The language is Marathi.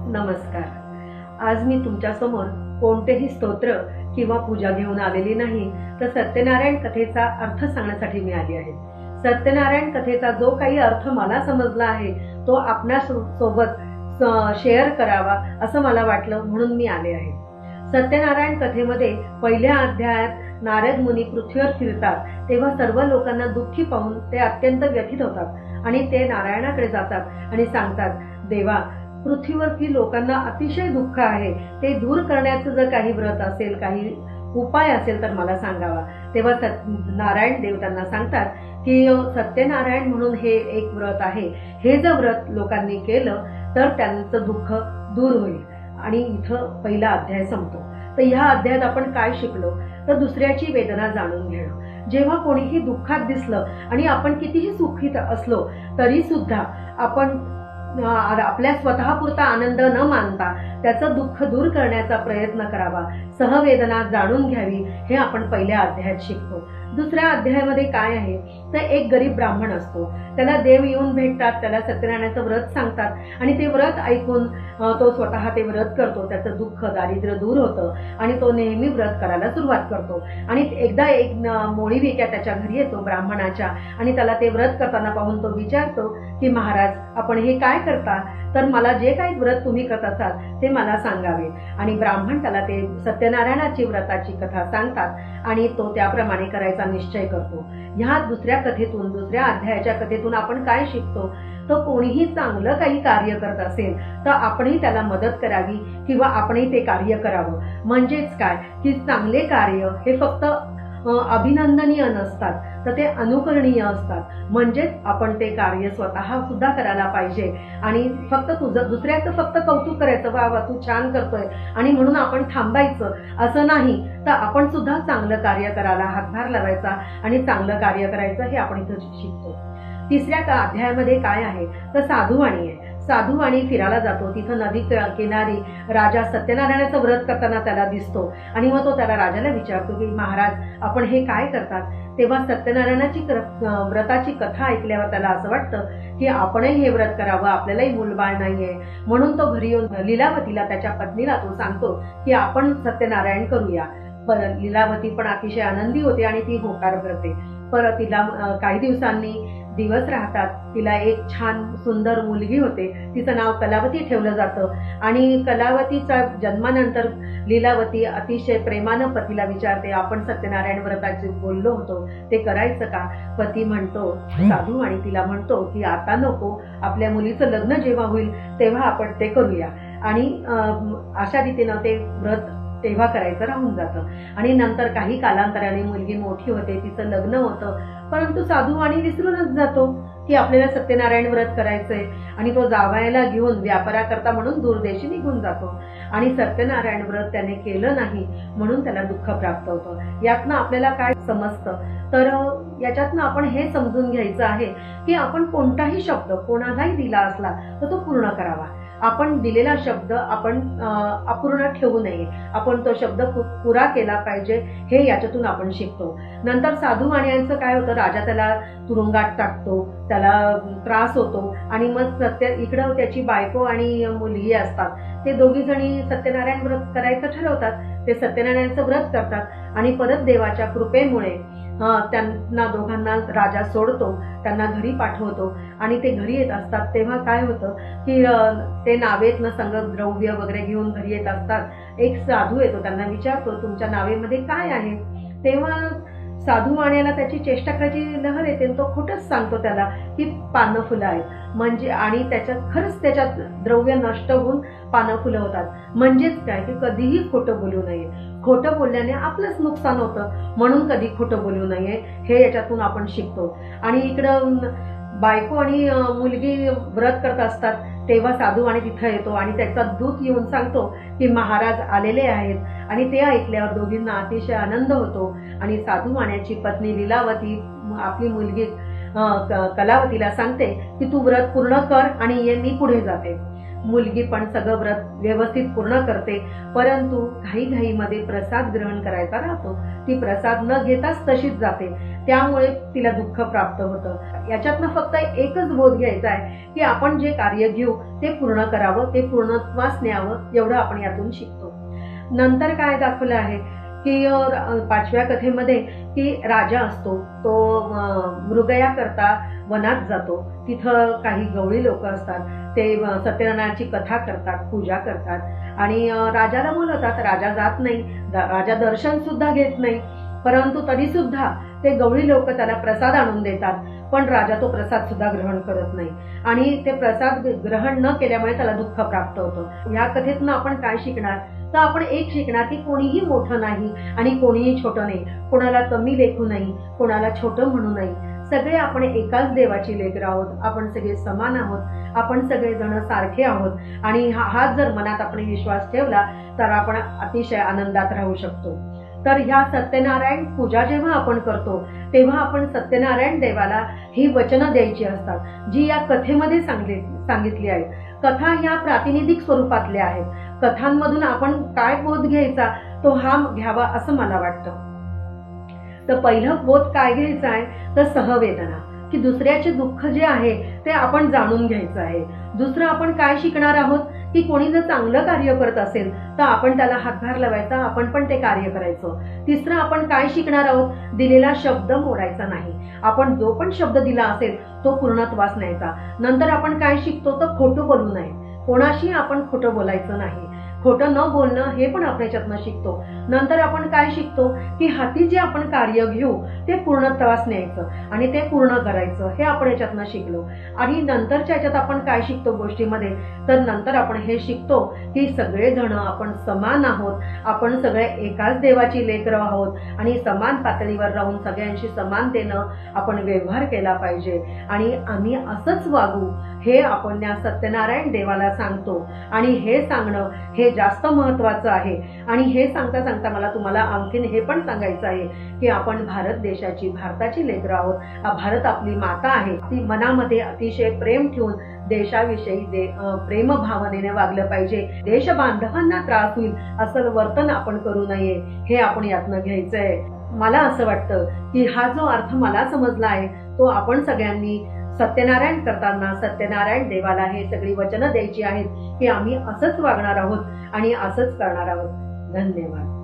नमस्कार. आज मी तुमच्या समोर कोणतेही स्तोत्र किंवा पूजा घेऊन आलेली नाही, तर सत्यनारायण कथेचा अर्थ सांगण्यासाठी मी आली आहे. सत्यनारायण कथेचा जो काही अर्थ मला समजला आहे तो आपणा सोबत शेअर करावा असं मला वाटलं, म्हणून मी आले आहे. सत्यनारायण कथेमध्ये पहिल्या अध्यायात नारद मुनी पृथ्वीवर फिरतात तेव्हा सर्व लोकांना दुःखी पाहून ते अत्यंत व्यथित होतात आणि ते नारायणाकडे जातात आणि सांगतात, देवा, पृथ्वीवरती लोकांना अतिशय दुःख आहे, ते दूर करण्याचं जर काही व्रत असेल, काही उपाय असेल तर मला सांगावा. तेव्हा नारायण देव त्यांना सांगतात की सत्यनारायण म्हणून हे एक व्रत आहे, हे जर व्रत लोकांनी केलं तर त्यांचं दुःख दूर होईल. आणि इथं पहिला अध्याय संपतो. तर ह्या अध्यायात आपण काय शिकलो, तर दुसऱ्याची वेदना जाणून घेणं. जेव्हा कोणीही दुःखात दिसलं आणि आपण कितीही सुखीत असलो तरी सुद्धा आपण आपल्या स्वतःपुरता आनंद न मानता त्याचं दुःख दूर करण्याचा प्रयत्न करावा, सहवेदना जाणून घ्यावी, हे आपण पहिल्या अध्यायात शिकतो. दुसऱ्या अध्यायामध्ये काय आहे, तर एक गरीब ब्राह्मण असतो, त्याला देव येऊन भेटतात, त्याला सत्यनारायणाचं व्रत सांगतात आणि ते व्रत ऐकून तो स्वतः ते व्रत करतो. त्याचं दुःख दारिद्र्य दूर होतं आणि तो नेहमी व्रत करायला सुरुवात करतो. आणि एकदा एक मोळी विक्या त्याच्या घरी येतो ब्राह्मणाच्या आणि त्याला ते व्रत करताना पाहून तो विचारतो की महाराज, आपण हे काय करता, तर मला जे काही व्रत तुम्ही करत असाल ते मला सांगावे. आणि ब्राह्मण त्याला ते सत्यनारायणाची व्रताची कथा सांगतात आणि तो त्याप्रमाणे करायचा निश्चय करतो. ह्या दुसऱ्या कथेतून, दुसऱ्या अध्यायाच्या कथेतून आपण काय शिकतो, तर कोणीही चांगलं काही कार्य करत असेल तर आपणही त्याला मदत करावी किंवा आपणही ते कार्य करावं. म्हणजेच काय की चांगले कार्य हे फक्त अभिनंदनीय नसतात, तर ते अनुकरणीय असतात. म्हणजेच आपण ते कार्य स्वतः सुद्धा करायला पाहिजे आणि फक्त दुसऱ्याचं फक्त कौतुक करायचं, वा तू छान करतोय आणि म्हणून आपण थांबायचं असं नाही, तर आपण सुद्धा चांगलं कार्य करायला हातभार लावायचा आणि चांगलं कार्य करायचं, हे आपण इथं शिकतो. तिसऱ्या अध्यायामध्ये काय आहे, तर साधुवाणी आहे. साधुवाणी फिरायला जातो, तिथं नदी किनारी राजा सत्यनारायणाचं व्रत करताना त्याला दिसतो आणि मग तो त्याला राजाला विचारतो की महाराज, आपण हे काय करतात. तेव्हा सत्यनारायणाची व्रताची कथा ऐकल्यावर त्याला असं वाटतं की आपणही हे व्रत करावं, आपल्यालाही मूलबाळ नाहीये. म्हणून तो घरी येऊन लीलावतीला, त्याच्या पत्नीला तो सांगतो की आपण सत्यनारायण करूया. लीलावती पण अतिशय आनंदी होते आणि ती होकार भरते. परत तिला काही दिवसांनी दिवस राहतात, तिला एक छान सुंदर मुलगी होते, तिचं नाव कलावती ठेवलं जातं. आणि कलावतीच्या जन्मानंतर लीलावती अतिशय प्रेमानं पतीला विचारते, आपण सत्यनारायण व्रताचे बोललो होतो ते करायचं का. पती म्हणतो, साधू आणि तिला म्हणतो की आता नको, आपल्या मुलीचं लग्न जेव्हा होईल तेव्हा आपण ते करूया. आणि अशा रीतीनं ते व्रत तेव्हा करायचं राहून जातं. आणि नंतर काही कालांतराने मुलगी मोठी होते, तिचं लग्न होतं, परंतु साधू आणि विसरूनच जातो की आपल्याला सत्यनारायण व्रत करायचंय आणि तो जावयाला घेऊन व्यापाराकरता म्हणून दूरदेशी निघून जातो. आणि सत्यनारायण व्रत त्याने केलं नाही म्हणून त्याला दुःख प्राप्त होतं. यातनं आपल्याला काय समजतं, तर याच्यातनं आपण हे समजून घ्यायचं आहे की आपण कोणताही शब्द कोणालाही दिला असला तर तो पूर्ण करावा. आपण दिलेला शब्द आपण अपूर्ण ठेवू नये, आपण तो शब्द पुरा केला पाहिजे, हे याच्यातून आपण शिकतो. नंतर साधू आणि यांचं काय होतं, राजा त्याला तुरुंगात टाकतो, त्याला त्रास होतो आणि मग इकडं त्याची बायको आणि मुलगी असतात, ते दोघी जणी सत्यनारायण व्रत करायचं ठरवतात. ते सत्यनारायणाचं व्रत करतात आणि परत देवाच्या कृपेमुळे त्यांना दोघांना राजा सोडतो, त्यांना घरी पाठवतो. आणि ते घरी येत असतात तेव्हा काय होतं की ते नावेतनं संग द्रव्य वगैरे घेऊन घरी येत असतात. एक साधू येतो, त्यांना विचारतो, तुमच्या नावेमध्ये काय आहे. तेव्हा साधू वाण्याला त्याची चेष्टा करायची लहर येते, तो खोटच सांगतो त्याला की पानं फुलं आहेत. म्हणजे आणि खरंच त्याच्यात द्रव्य नष्ट होऊन पानं फुलं होतात. म्हणजेच काय की कधीही खोटं बोलू नये, खोटं बोलल्याने आपलंच नुकसान होतं, म्हणून कधी खोटं बोलू नये, हे याच्यातून आपण शिकतो. आणि इकडं बायको आणि मुलगी व्रत करत असतात तेव्हा साधू आणि तिथं येतो आणि त्याचा दूत येऊन सांगतो की महाराज आलेले आहेत. आणि ते ऐकल्यावर दोघींना अतिशय आनंद होतो. आणि साधू वाण्याची पत्नी लीलावती आपली मुलगी कलावतीला सांगते की तू व्रत पूर्ण कर आणि मी पुढे जाते. मुलगी पण सगळं व्रत व्यवस्थित पूर्ण करते, परंतु घाईघाईमध्ये प्रसाद ग्रहण करायचा राहतो. ती प्रसाद न घेताच तशीच जाते, त्यामुळे तिला दुःख प्राप्त होतं. याच्यातनं फक्त एकच बोध घ्यायचा आहे की आपण जे कार्य घेऊ ते पूर्ण करावं, ते पूर्णत्वास न्यावं, एवढं आपण यातून शिकतो. नंतर काय दाखवलं आहे की 5व्या कथेमध्ये की राजा असतो, तो मृगया करता वनात जातो. तिथं काही गवळी लोक असतात, ते सत्यनारायणाची कथा करतात, पूजा करतात आणि राजाला बोलवतात. राजा जात नाही, राजा दर्शन सुद्धा घेत नाही, परंतु तरी सुद्धा ते गवळी लोक त्याला प्रसाद आणून देतात, पण राजा तो प्रसाद सुद्धा ग्रहण करत नाही आणि ते प्रसाद ग्रहण न केल्यामुळे त्याला दुःख प्राप्त होतं. या कथेतून आपण काय शिकणार, तर आपण एक शिकणार की कोणीही मोठं नाही आणि कोणीही छोटं नाही, कोणाला कमी लेखू नाही, कोणाला छोटं म्हणू नाही. सगळे आपण एकाच देवाची लेकरं आहोत, आपण सगळे समान आहोत, आपण सगळे जण सारखे आहोत आणि हाच जर मनात आपण विश्वास ठेवला तर आपण अतिशय आनंदात राहू शकतो. तर ह्या सत्यनारायण पूजा जेव्हा आपण करतो तेव्हा आपण सत्यनारायण देवाला ही वचनं द्यायची असतात, जी या कथेमध्ये सांगितली आहेत. कथा ह्या प्रातिनिधिक स्वरूपातल्या आहेत. कथांमधून आपण काय बोध घ्यायचा तो हा घ्यावा असं मला वाटतं. तर पहिलं बोध काय घ्यायचं आहे, तर सहवेदना, की दुसऱ्याचे दुःख जे आहे ते आपण जाणून घ्यायचं आहे. दुसरं आपण काय शिकणार आहोत की कोणी जर चांगलं कार्य करत असेल तर आपण त्याला हातभार लावायचा, आपण पण ते कार्य करायचं. तिसरं आपण काय शिकणार आहोत, दिलेला शब्द मोडायचा नाही. आपण जो पण शब्द दिला असेल तो पूर्णत्वास न्यायचा. नंतर आपण काय शिकतो, तर खोटं बोलू नये, कोणाशी आपण खोटं बोलायचं नाही, खोटं न बोलणं हे पण आपण याच्यातनं शिकतो. नंतर आपण काय शिकतो की हाती जे आपण कार्य घेऊ ते पूर्णत्वास न्यायचं आणि ते पूर्ण करायचं, हे आपण याच्यातनं शिकलो. आणि नंतरच्या याच्यात आपण काय शिकतो गोष्टीमध्ये, तर नंतर आपण हे शिकतो की सगळेजण आपण समान आहोत, आपण सगळे एकाच देवाची लेकरं आहोत आणि समान पातळीवर राहून सगळ्यांशी समानतेनं आपण व्यवहार केला पाहिजे आणि आम्ही असंच वागू, हे आपण या सत्यनारायण देवाला सांगतो. आणि हे सांगणं हे जास्त महत्वाचं आहे. आणि हे सांगता सांगता मला तुम्हाला आणखीन हे पण सांगायचं आहे की आपण भारत देशाची, भारताची लेकरं आहोत. भारत आपली माता आहे. ती मनामध्ये अतिशय प्रेम ठेवून देशाविषयी प्रेम भावनेने वागलं पाहिजे. देश बांधवांना त्रास होईल असं वर्तन आपण करू नये, हे आपण यातनं घ्यायचंय. मला असं वाटतं की हा जो अर्थ मला समजला आहे तो आपण सगळ्यांनी सत्यनारायण करताना सत्यनारायण देवाला हे सगळी वचनं द्यायची आहेत की आम्ही असंच वागणार आहोत आणि असंच करणार आहोत. धन्यवाद.